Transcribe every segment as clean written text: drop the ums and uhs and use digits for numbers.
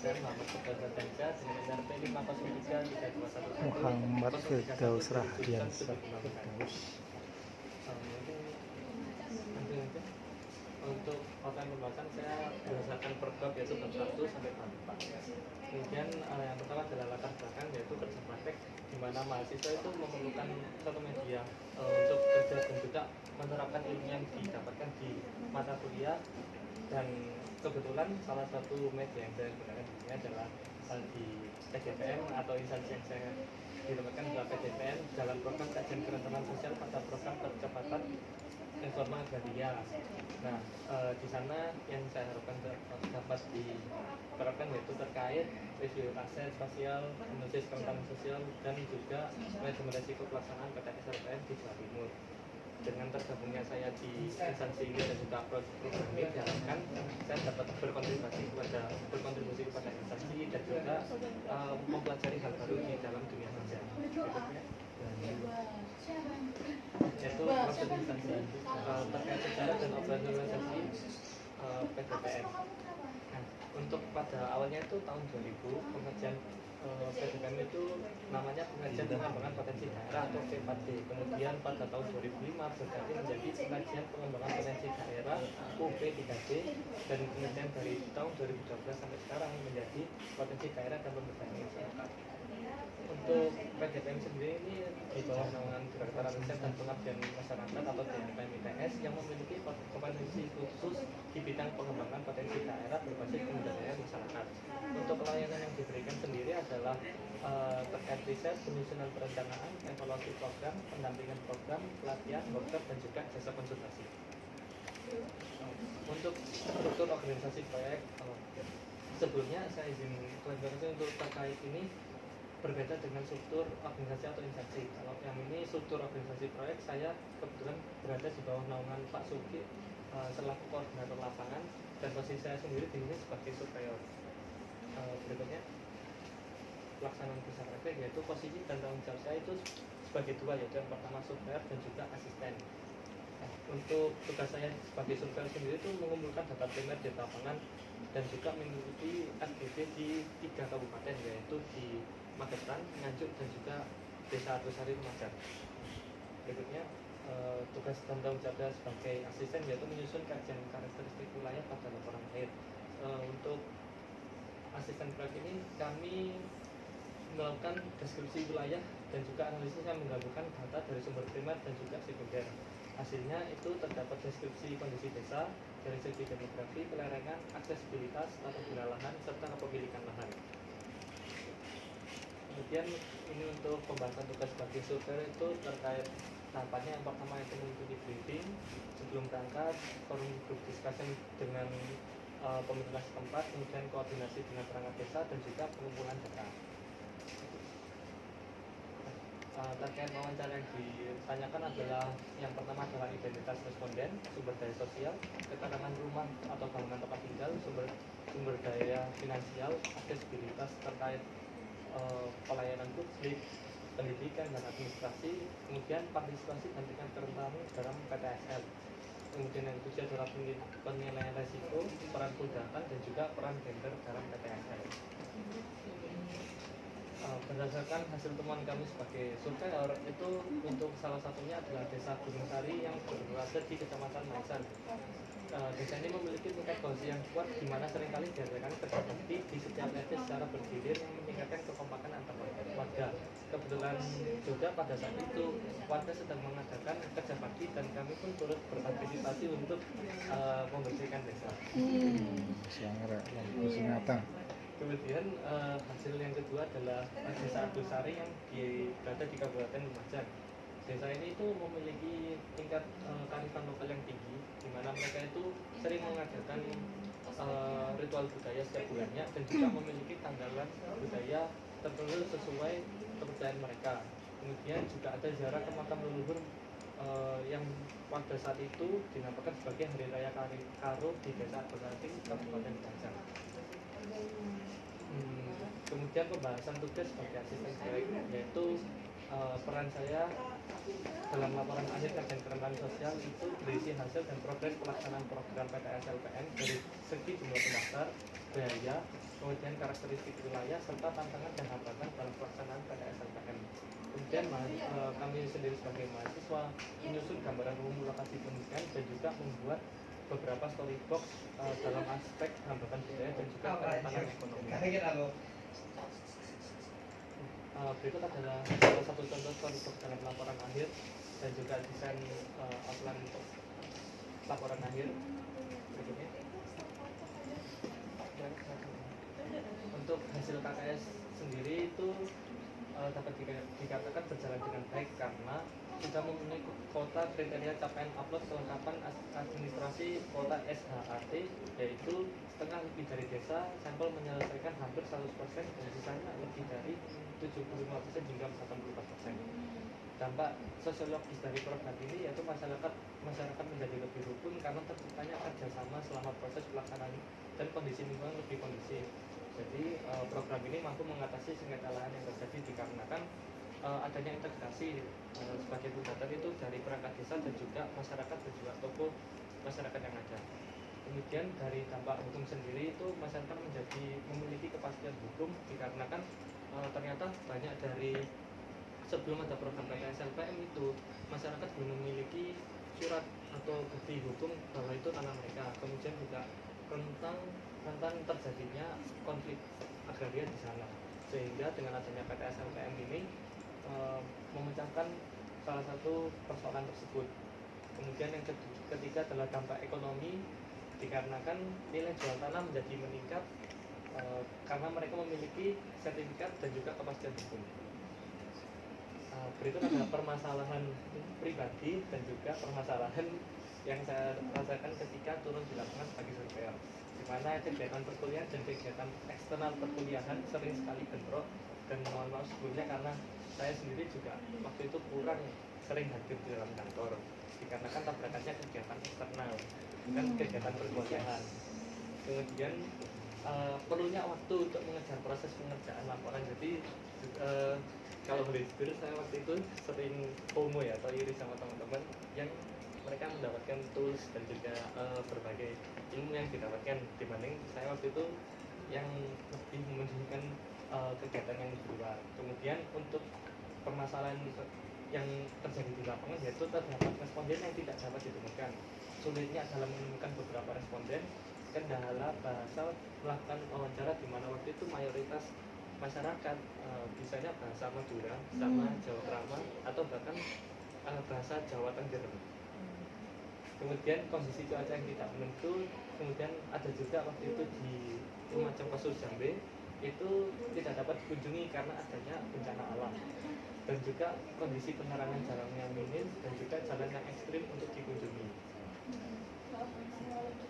dosen Muhammad Firdaus Rahdiansyah dengan NRP 5033211 Muhammad Firdaus Rahdiansyah. Untuk outline pembahasan saya berdasarkan pergub yaitu bab 1 sampai bab 4. Kemudian yang pertama adalah latar belakang yaitu kerja praktek, di mana mahasiswa itu memerlukan satu media untuk kerja dan juga menerapkan ilmu yang didapatkan di mata kuliah. Dan kebetulan salah satu media yang saya gunakan di sini adalah di PGPM atau instansi yang saya ditempatkan adalah PGPM dalam program kajian kerentanan sosial pada program percepatan reforma agraria. Nah, di sana yang saya harapkan dapat diterapkan yaitu terkait review aset spasial, analisis kerentanan sosial, dan juga manajemen risiko pelaksanaan PTS RPN di Jawa Timur. Dengan tergabungnya saya di instansi ini dan juga program ini diharapkan saya dapat berkontribusi kepada instansi dan juga mempelajari hal baru di dalam dunia kerja. Yaitu proses instansi terkait sejarah dan operasionalisasi PGPM. Nah, untuk pada awalnya itu tahun 2000 pengerjaan PGPM itu namanya pengajian pengembangan potensi daerah atau P4D. Kemudian pada tahun 2005 berganti menjadi pengajian pengembangan potensi daerah UP3D, dan kemudian dari tahun 2012 sampai sekarang menjadi potensi daerah dan pemberdayaan masyarakat. Untuk PGPM sendiri ini di bawah naungan Direktorat Riset dan Pengabdian Masyarakat atau DRPM ITS yang memiliki kompetensi khusus di bidang pengembangan potensi daerah berbasis pemberdayaan masyarakat. Untuk pelayanan yang diberikan sendiri adalah terkait riset, penyusunan perencanaan, evaluasi program, pendampingan program, pelatihan, workshop, dan juga jasa konsultasi. Untuk struktur organisasi proyek, sebelumnya saya izin klarifikasi untuk terkait ini berbeda dengan struktur organisasi atau instansi. Kalau yang ini struktur organisasi proyek, saya kebetulan berada di bawah naungan Pak Suki selaku koordinator lapangan, dan posisi saya sendiri di sini sebagai surveyor. Berikutnya pelaksanaan kerja praktek, yaitu posisi dan tanggung jawab saya itu sebagai dua, yaitu yang pertama surveyor dan juga asisten. Untuk tugas saya sebagai surveyor sendiri itu mengumpulkan data primer di lapangan dan juga mengikuti SPB di 3 kabupaten, yaitu di Magetan, Nganjuk, dan juga Desa Argosari Lumajang. Berikutnya tugas dan tanggung jawab saya sebagai asisten yaitu menyusun kajian karakteristik wilayah pada laporan akhir. Untuk asisten proyek ini kami melakukan deskripsi wilayah dan juga analisis yang menggabungkan data dari sumber primer dan juga sekunder. Hasilnya itu terdapat deskripsi kondisi desa dari segi demografi, pelerengan, aksesibilitas, tata guna lahan, serta kepemilikan lahan. Kemudian ini untuk pembahasan tugas sebagai surveyor itu terkait tahapannya. Yang pertama itu mengikuti briefing sebelum berangkat, forum group discussion dengan pemerintah setempat, kemudian koordinasi dengan perangkat desa, dan juga pengumpulan data. Terkait wawancara yang ditanyakan adalah yang pertama adalah identitas responden, sumber daya sosial, ketahanan rumah atau bangunan tempat tinggal, sumber daya finansial, aksesibilitas terkait pelayanan publik, pendidikan dan administrasi, kemudian partisipasi dan tingkat kerentanan dalam PTSL. Kemudian yang ketiga adalah penilaian resiko, peran perbudakan, dan juga peran gender dalam PTSL. Berdasarkan hasil temuan kami sebagai surveyor itu untuk salah satunya adalah Desa Gunung Sari yang berada di Kecamatan Maisan. Desa ini memiliki tingkat kohesi yang kuat, di mana seringkali diadakan kerja bakti di setiap RT secara bergilir yang meningkatkan kekompakan antar warga. Kebetulan juga pada saat itu warga sedang mengadakan kerja bakti dan kami pun turut berpartisipasi untuk membersihkan desa. Kemudian hasil yang kedua adalah Desa Argosari yang berada di Kabupaten Lumajang. Desa ini itu memiliki tingkat kearifan lokal yang tinggi, di mana mereka itu sering mengadakan ritual budaya setiap bulannya dan juga memiliki tanggalan budaya tertentu sesuai kepercayaan mereka. Kemudian juga ada ziarah ke makam leluhur yang pada saat itu dinamakan sebagai Hari Raya Karo di Desa Argosari, Kabupaten Lumajang. Kemudian pembahasan tugas sebagai asisten proyek, yaitu peran saya dalam laporan akhir kajian kerentanan sosial itu berisi hasil dan progres pelaksanaan program PTS-LPM dari segi jumlah pendaftar, biaya, kemudian karakteristik wilayah, serta tantangan dan hambatan dalam pelaksanaan PTS-LPM. Kemudian kami sendiri sebagai mahasiswa menyusun gambaran umum lokasi pendidikan dan juga membuat beberapa storybox dalam aspek hambatan budaya dan juga kerentanan ekonomi. Berikut adalah salah satu contoh storybox dalam laporan akhir dan juga desain outline untuk laporan akhir berikutnya. Untuk hasil KKS sendiri itu dapat dikatakan berjalan dengan baik karena sudah memenuhi kuota kriteria capaian upload kelengkapan administrasi kuota SHAT, yaitu setengah lebih dari desa sampel menyelesaikan hampir 100% dan sisanya lebih dari 75% hingga 84%. Dampak sosiologis dari program ini yaitu masyarakat menjadi lebih rukun karena terciptanya kerjasama selama proses pelaksanaan dan kondisi lingkungan lebih kondusif. Jadi program ini mampu mengatasi sengketa lahan yang terjadi dikarenakan adanya integrasi sebagai pusat itu dari perangkat desa dan juga masyarakat dan juga tokoh masyarakat yang ada. Kemudian dari dampak hukum sendiri itu masyarakat memiliki kepastian hukum dikarenakan ternyata banyak dari sebelum ada program PTS-LPM itu masyarakat belum memiliki surat atau bukti hukum bahwa itu tanah mereka. Kemudian juga rentan terjadinya konflik agraria di sana, sehingga dengan adanya PTS-LPM ini memecahkan salah satu persoalan tersebut. Kemudian yang ketiga adalah dampak ekonomi dikarenakan nilai jual tanah menjadi meningkat karena mereka memiliki sertifikat dan juga kepastian hukum. Berikut adalah permasalahan pribadi dan juga permasalahan yang saya rasakan ketika turun di lapangan sebagai surveyor, di mana kegiatan perkuliahan dan kegiatan eksternal perkuliahan sering sekali bentrok. Dan mohon maaf sebelumnya karena saya sendiri juga waktu itu kurang sering hadir di dalam kantor dikarenakan tabrakannya kegiatan eksternal bukan kegiatan perkuliahan. Kemudian perlunya waktu untuk mengejar proses pengerjaan laporan. Jadi kalau boleh jujur saya waktu itu sering FOMO ya atau iri sama teman-teman yang mereka mendapatkan tools dan juga berbagai ilmu yang didapatkan dibanding saya waktu itu yang lebih mementingkan kegiatan yang di luar. Kemudian untuk permasalahan yang terjadi di lapangan yaitu terdapat responden yang tidak dapat ditemukan. Sulitnya dalam menemukan beberapa responden, kendala bahasa melakukan wawancara di mana waktu itu mayoritas masyarakat bisanya bahasa Madura sama Jawa Krama atau bahkan bahasa Jawa Tengger. Kemudian kondisi cuaca yang tidak menentu, kemudian ada juga waktu itu di Lumajang Pasur Jambe itu tidak dapat dikunjungi karena adanya bencana alam dan juga kondisi penerangan jalan yang minim dan juga jalan yang ekstrim untuk dikunjungi.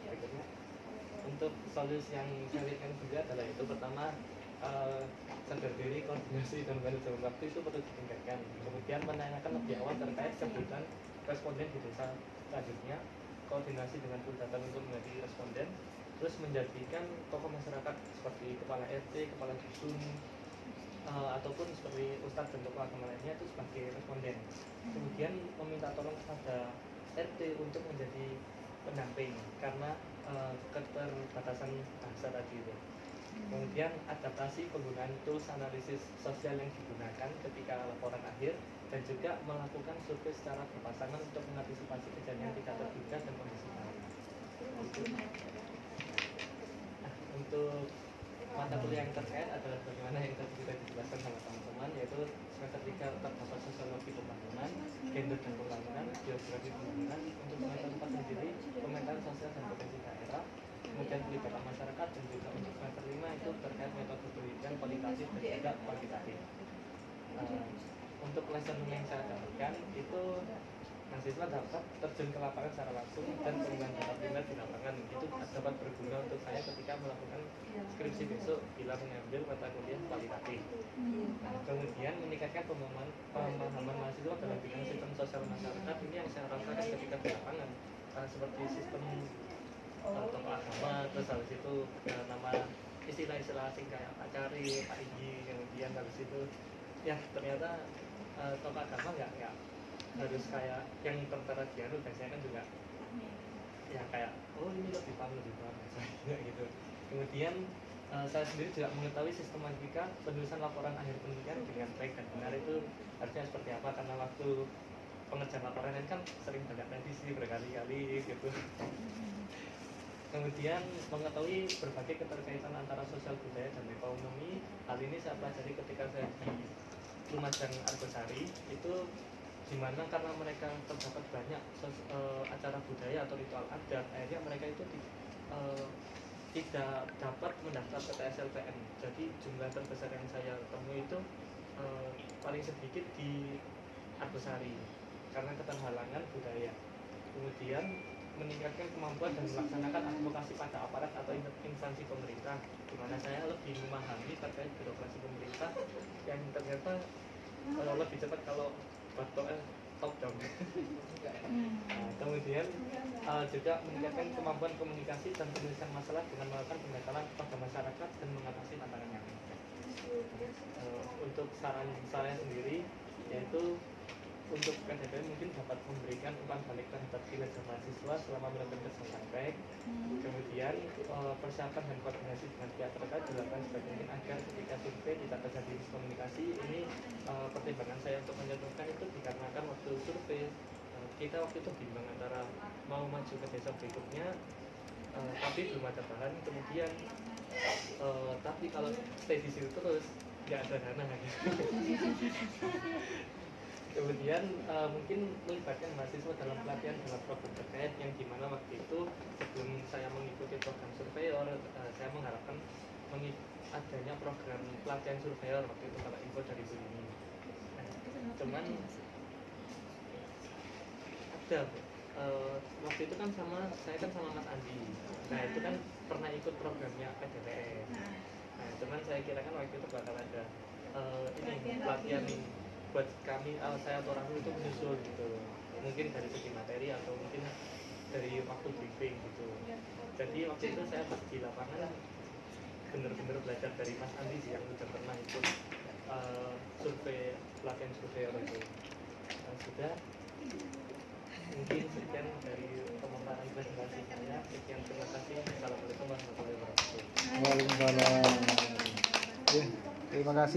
Berikutnya, untuk solusi yang saya lihatkan juga adalah itu pertama sadar diri, koordinasi dan manajemen waktu itu perlu ditingkatkan. Kemudian menanyakan lebih awal terkait kebutuhan responden di desa selanjutnya, koordinasi dengan Puldatang untuk menjadi responden, terus menjadikan tokoh masyarakat seperti kepala RT, kepala dusun, ataupun seperti ustadz dan tokoh agama lainnya itu sebagai responden. Kemudian meminta tolong kepada RT untuk menjadi pendamping karena keterbatasan bahasa tadi itu. Kemudian adaptasi penggunaan tools analisis sosial yang digunakan ketika laporan akhir dan juga melakukan survei secara berpasangan untuk mengantisipasi kejadian tidak terduga dan kondisi baru. Untuk mata kuliah yang terkait adalah bagaimana yang tadi sudah dijelaskan sama teman-teman, yaitu semester 3 terdapat sosiologi pembangunan, gender dan pembangunan, geografi pembangunan. Untuk semester 4 sendiri pemetaan sosial dan potensi daerah, kemudian pelibatan masyarakat, dan juga untuk semester 5 itu terkait metode pendidikan kualitatif dan juga kuantitatif. Untuk lesson yang saya dapatkan itu mahasiswa dapat terjun ke lapangan secara langsung dan penggunaan data primer di lapangan itu dapat berguna untuk saya ketika melakukan skripsi besok bila mengambil mata kuliah kualitatif. Kemudian meningkatkan pemahaman mahasiswa dalam bidang sistem sosial masyarakat ini yang saya rasakan ketika di lapangan, seperti sistem tokoh agama, terus habis itu nama istilah-istilah asing kayak Pak Cari, Pak Igi, kemudian habis itu ya ternyata tokoh agama nggak harus kayak yang tertera di anu, biasanya kan juga ya kayak oh ini lebih paham misalnya gitu. Kemudian saya sendiri juga mengetahui sistematika penulisan laporan akhir penelitian dengan baik dan benar itu harusnya seperti apa, karena waktu pengerjaan laporan ini kan sering banyak revisi berkali-kali gitu. Kemudian mengetahui berbagai keterkaitan antara sosial budaya dan ekonomi. Hal ini saya pelajari ketika saya di Lumajang Argosari, itu dimana karena mereka terdapat banyak acara budaya atau ritual adat, akhirnya mereka itu tidak dapat mendaftar ke TSLPN. Jadi jumlah terbesar yang saya temui itu paling sedikit di Argosari karena keterhalangan budaya. Kemudian meningkatkan kemampuan dan melaksanakan advokasi pada aparat atau instansi pemerintah, di mana saya lebih memahami terkait birokrasi pemerintah yang ternyata lebih cepat kalau top down. Nah, kemudian juga meningkatkan kemampuan komunikasi dan penyelesaian masalah dengan melakukan pendekatan pada masyarakat dan mengatasi tantangan yang ada. Untuk saran saya sendiri yaitu untuk PDP mungkin dapat memberikan umpan balik terhadap kinerja mahasiswa selama melakukan kesempatan baik. Kemudian persiapan dan koordinasi dengan pihak terkait dilakukan sebaik mungkin agar ketika survei tidak terjadi miskomunikasi. Ini pertimbangan saya untuk menyentuhkan itu dikarenakan waktu survei kita waktu itu bimbang antara mau maju ke desa berikutnya tapi belum ada bahan, kemudian tapi kalau stay di situ terus nggak ada dana gitu. Kemudian mungkin melibatkan mahasiswa dalam pelatihan dalam program terkait, yang dimana waktu itu sebelum saya mengikuti program surveyor, saya mengharapkan adanya program pelatihan surveyor waktu itu kalau info dari Bu ini. Cuman ada waktu itu kan saya kan sama Mas Andi. Nah itu kan pernah ikut programnya PDPS. Nah cuman saya kira kan waktu itu bakal ada ini pelatihan buat kami, saya atau orang itu menyusul gitu, mungkin dari segi materi atau mungkin dari waktu briefing gitu. Jadi waktu itu saya pas di lapangan bener-bener belajar dari Mas Andi sih, yang udah pernah ikut survei, pelatihan survei itu. Sudah mungkin sekian dari pemaparan presentasi saya. Sekian, terima kasih. Assalamualaikum warahmatullahi wabarakatuh. Waalaikumsalam. Terima kasih.